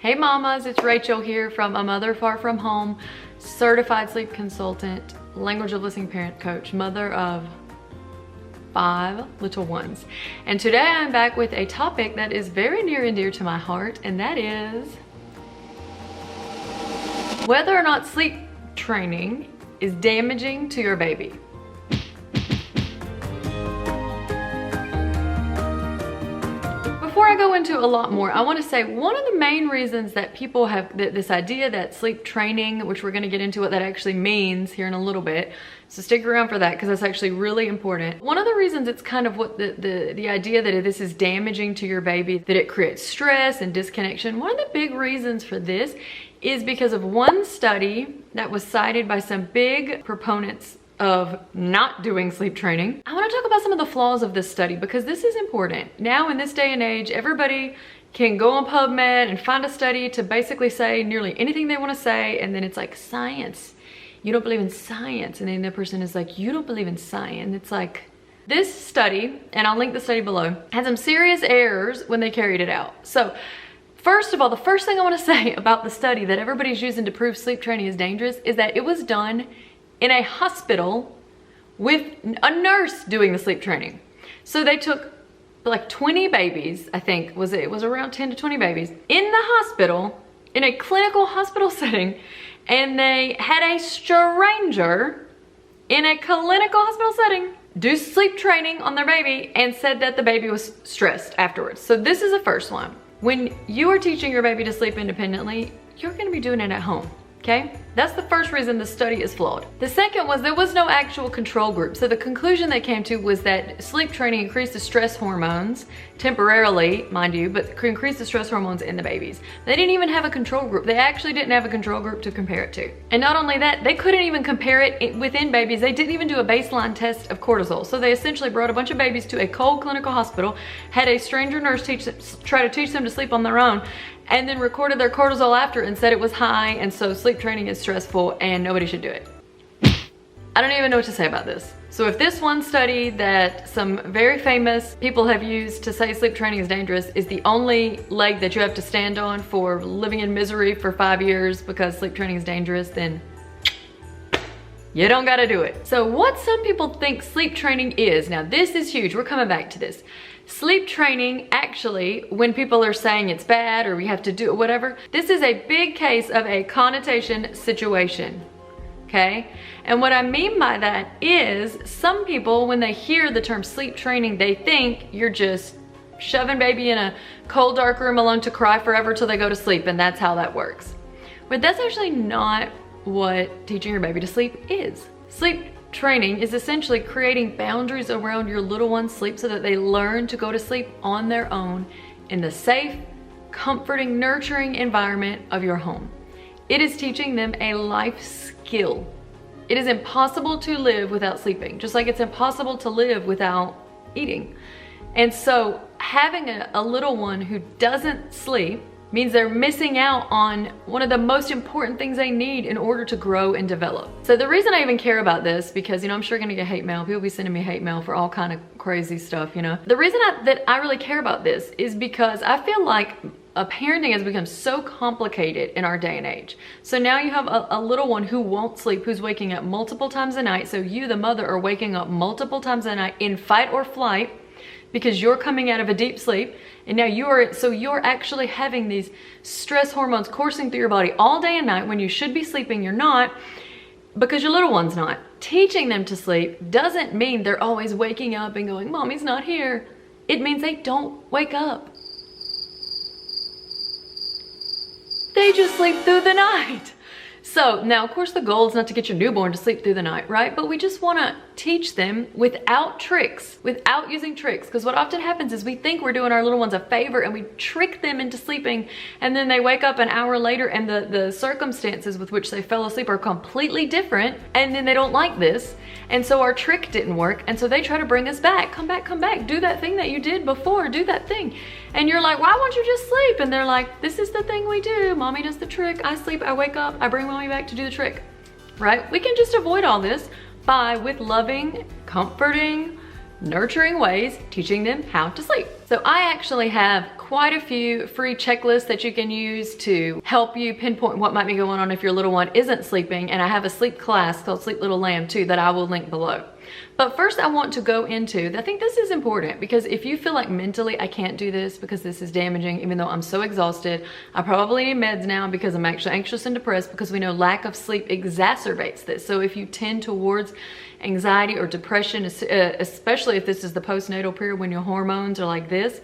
Hey mamas, it's Rachel here from A Mother Far From Home, certified sleep consultant, language of listening parent coach, mother of 5 little ones. And today I'm back with a topic that is very near and dear to my heart, and that is whether or not sleep training is damaging to your baby. Before I go into a lot more, I want to say one of the main reasons that people have this idea that sleep training, which we're going to get into what that actually means here in a little bit, so stick around for that because that's actually really important. One of the reasons it's kind of what the idea that this is damaging to your baby, that it creates stress and disconnection, one of the big reasons for this is because of one study that was cited by some big proponents of not doing sleep training. I want to talk about some of the flaws of this study because this is important. Now in this day and age, everybody can go on PubMed and find a study to basically say nearly anything they want to say, and then it's like, science. You don't believe in science. And then the person is like, you don't believe in science. It's like, this study, and I'll link the study below, had some serious errors when they carried it out. So first of all, the first thing I want to say about the study that everybody's using to prove sleep training is dangerous is that it was done in a hospital with a nurse doing the sleep training. So they took like 20 babies, I think it was around 10 to 20 babies in the hospital, in a clinical hospital setting, and they had a stranger in a clinical hospital setting do sleep training on their baby and said that the baby was stressed afterwards. So this is the first one. When you are teaching your baby to sleep independently, you're gonna be doing it at home. Okay, that's the first reason the study is flawed. The second was there was no actual control group. So the conclusion they came to was that sleep training increased the stress hormones, temporarily, mind you, but increased the stress hormones in the babies. They didn't even have a control group. They actually didn't have a control group to compare it to. And not only that, they couldn't even compare it within babies. They didn't even do a baseline test of cortisol. So they essentially brought a bunch of babies to a cold clinical hospital, had a stranger nurse try to teach them to sleep on their own, and then recorded their cortisol after and said it was high, and so sleep training is stressful and nobody should do it. I don't even know what to say about this. So if this one study that some very famous people have used to say sleep training is dangerous is the only leg that you have to stand on for living in misery for 5 years because sleep training is dangerous, then you don't gotta do it. So what some people think sleep training is, now this is huge, we're coming back to this. Sleep training, actually, when people are saying it's bad or we have to do it, whatever, this is a big case of a connotation situation, okay? And what I mean by that is some people, when they hear the term sleep training, they think you're just shoving baby in a cold, dark room alone to cry forever till they go to sleep, and that's how that works. But that's actually not what teaching your baby to sleep is. Sleep training is essentially creating boundaries around your little one's sleep so that they learn to go to sleep on their own in the safe, comforting, nurturing environment of your home. It is teaching them a life skill. It is impossible to live without sleeping, just like it's impossible to live without eating. And so having a little one who doesn't sleep means they're missing out on one of the most important things they need in order to grow and develop. So the reason I even care about this, because I'm sure gonna get hate mail, people be sending me hate mail for all kind of crazy stuff, The reason that I really care about this is because I feel like parenting has become so complicated in our day and age. So now you have a little one who won't sleep, who's waking up multiple times a night. So you, the mother, are waking up multiple times a night in fight or flight because you're coming out of a deep sleep, and now you're actually having these stress hormones coursing through your body all day and night when you should be sleeping, you're not, because your little one's not. Teaching them to sleep doesn't mean they're always waking up and going, Mommy's not here. It means they don't wake up. They just sleep through the night. So now, of course, the goal is not to get your newborn to sleep through the night, right? But we just want to teach them without tricks, without using tricks. Because what often happens is we think we're doing our little ones a favor and we trick them into sleeping, and then they wake up an hour later and the circumstances with which they fell asleep are completely different, and then they don't like this. And so our trick didn't work, and so they try to bring us back. Come back, do that thing that you did before, do that thing. And you're like, why won't you just sleep? And they're like, this is the thing we do. Mommy does the trick, I sleep, I wake up, I bring Mommy back to do the trick, right? We can just avoid all this with loving, comforting, nurturing ways, teaching them how to sleep. So I actually have quite a few free checklists that you can use to help you pinpoint what might be going on if your little one isn't sleeping. And I have a sleep class called Sleep Little Lamb too that I will link below. But first I want to go into, I think this is important because if you feel like mentally I can't do this because this is damaging, even though I'm so exhausted, I probably need meds now because I'm actually anxious and depressed, because we know lack of sleep exacerbates this. So if you tend towards anxiety or depression, especially if this is the postnatal period when your hormones are like this,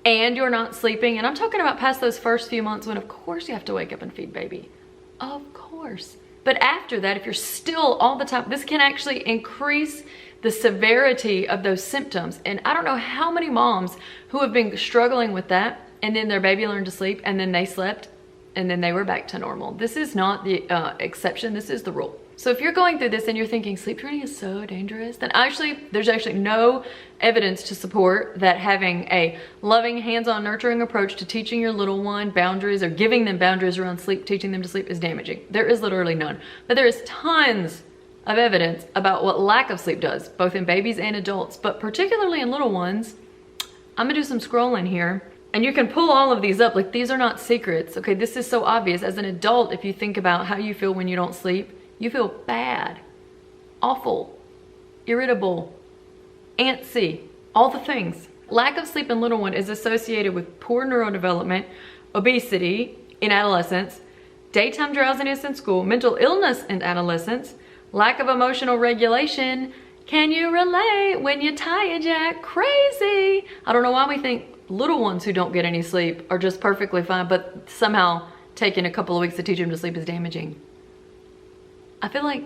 and you're not sleeping, and I'm talking about past those first few months when of course you have to wake up and feed baby, of course. But after that, if you're still all the time, this can actually increase the severity of those symptoms. And I don't know how many moms who have been struggling with that, and then their baby learned to sleep, and then they slept, and then they were back to normal. This is not the exception, this is the rule. So if you're going through this and you're thinking sleep training is so dangerous, then there's actually no evidence to support that having a loving, hands-on, nurturing approach to teaching your little one boundaries or giving them boundaries around sleep, teaching them to sleep, is damaging. There is literally none. But there is tons of evidence about what lack of sleep does, both in babies and adults, but particularly in little ones. I'm gonna do some scrolling here. And you can pull all of these up, like these are not secrets, okay? This is so obvious. As an adult, if you think about how you feel when you don't sleep, you feel bad, awful, irritable, antsy, all the things. Lack of sleep in little one is associated with poor neurodevelopment, obesity in adolescence, daytime drowsiness in school, mental illness in adolescence, lack of emotional regulation. Can you relate when you tie a jack? Crazy. I don't know why we think little ones who don't get any sleep are just perfectly fine, but somehow taking a couple of weeks to teach them to sleep is damaging. I feel like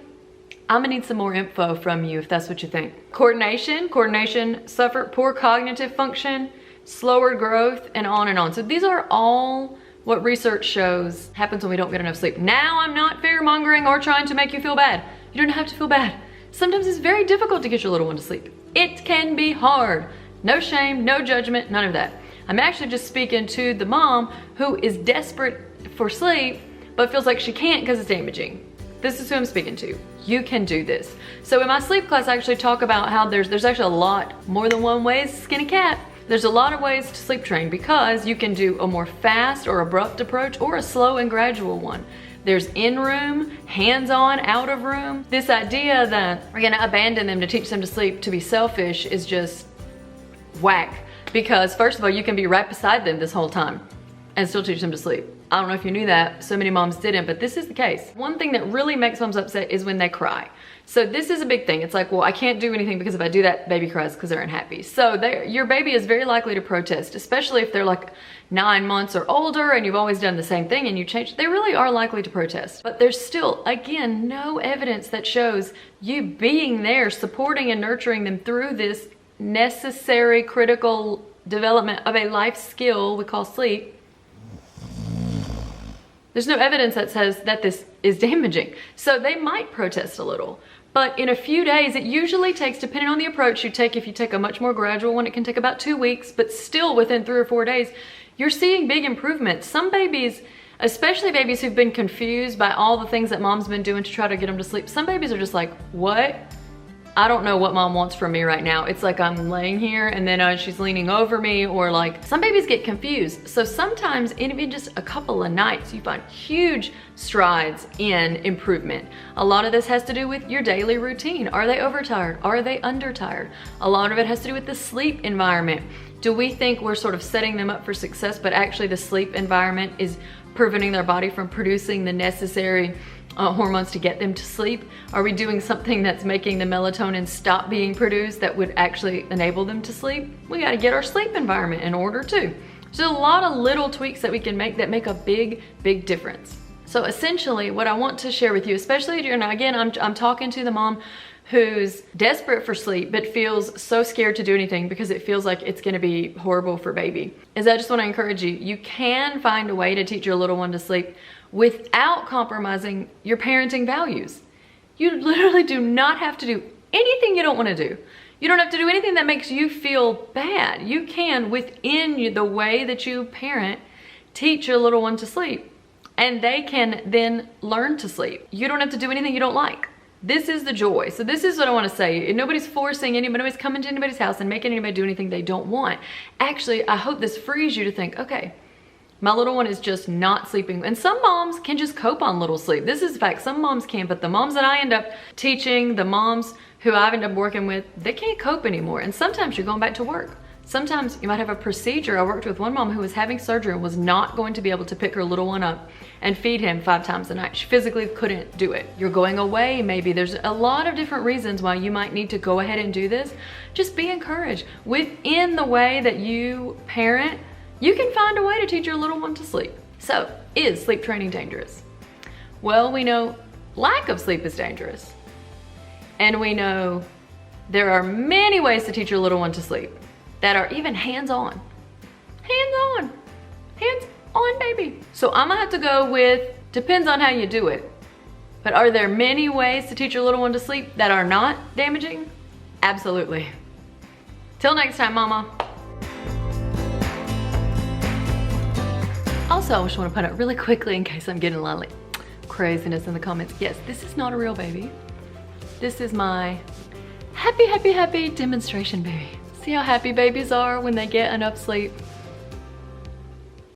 I'm gonna need some more info from you if that's what you think. Coordination suffered, poor cognitive function, slower growth, and on and on. So these are all what research shows happens when we don't get enough sleep. Now, I'm not fear-mongering or trying to make you feel bad. You don't have to feel bad. Sometimes it's very difficult to get your little one to sleep. It can be hard. No shame, no judgment, none of that. I'm actually just speaking to the mom who is desperate for sleep but feels like she can't because it's damaging. This is who I'm speaking to. You can do this. So in my sleep class, I actually talk about how there's actually a lot more than one way to skin a cat. There's a lot of ways to sleep train because you can do a more fast or abrupt approach or a slow and gradual one. There's in-room, hands-on, out of room. This idea that we're gonna abandon them to teach them to sleep to be selfish is just whack. Because first of all, you can be right beside them this whole time and still teach them to sleep. I don't know if you knew that, so many moms didn't, but this is the case. One thing that really makes moms upset is when they cry. So this is a big thing. It's like, well, I can't do anything because if I do that, baby cries because they're unhappy. So your baby is very likely to protest, especially if they're like 9 months or older and you've always done the same thing and you change. They really are likely to protest. But there's still, again, no evidence that shows you being there, supporting and nurturing them through this necessary, critical development of a life skill we call sleep. There's no evidence that says that this is damaging. So they might protest a little, but in a few days, it usually takes, depending on the approach you take, if you take a much more gradual one, it can take about 2 weeks, but still within 3 or 4 days, you're seeing big improvements. Some babies, especially babies who've been confused by all the things that mom's been doing to try to get them to sleep, some babies are just like, what? I don't know what mom wants from me right now. It's like I'm laying here and then she's leaning over me, or like some babies get confused. So sometimes in just a couple of nights, you find huge strides in improvement. A lot of this has to do with your daily routine. Are they overtired? Are they undertired? A lot of it has to do with the sleep environment. Do we think we're sort of setting them up for success, but actually the sleep environment is preventing their body from producing the necessary hormones to get them to sleep? Are we doing something that's making the melatonin stop being produced that would actually enable them to sleep? We got to get our sleep environment in order too. There's a lot of little tweaks that we can make that make a big, big difference. So essentially what I want to share with you, especially during, again, I'm talking to the mom who's desperate for sleep but feels so scared to do anything because it feels like it's going to be horrible for baby, is I just want to encourage you, you can find a way to teach your little one to sleep without compromising your parenting values. You literally do not have to do anything you don't want to do. You don't have to do anything that makes you feel bad. You can, within the way that you parent, teach your little one to sleep, and they can then learn to sleep. You don't have to do anything you don't like. This is the joy. So this is what I want to say. Nobody's forcing anybody, nobody's coming to anybody's house and making anybody do anything they don't want. Actually, I hope this frees you to think, okay, my little one is just not sleeping. And some moms can just cope on little sleep. This is a fact. Some moms can, but the moms that I end up teaching, the moms who I've ended up working with, they can't cope anymore. And sometimes you're going back to work. Sometimes you might have a procedure. I worked with one mom who was having surgery and was not going to be able to pick her little one up and feed him 5 times a night. She physically couldn't do it. You're going away, maybe. There's a lot of different reasons why you might need to go ahead and do this. Just be encouraged. Within the way that you parent, you can find a way to teach your little one to sleep. So, is sleep training dangerous? Well, we know lack of sleep is dangerous. And we know there are many ways to teach your little one to sleep that are even hands-on. Hands-on. Hands-on, baby. So I'm gonna have to go with, depends on how you do it. But are there many ways to teach your little one to sleep that are not damaging? Absolutely. Till next time, mama. Also, I just want to put out really quickly in case I'm getting a lot of craziness in the comments. Yes, this is not a real baby. This is my happy demonstration baby. See how happy babies are when they get enough sleep?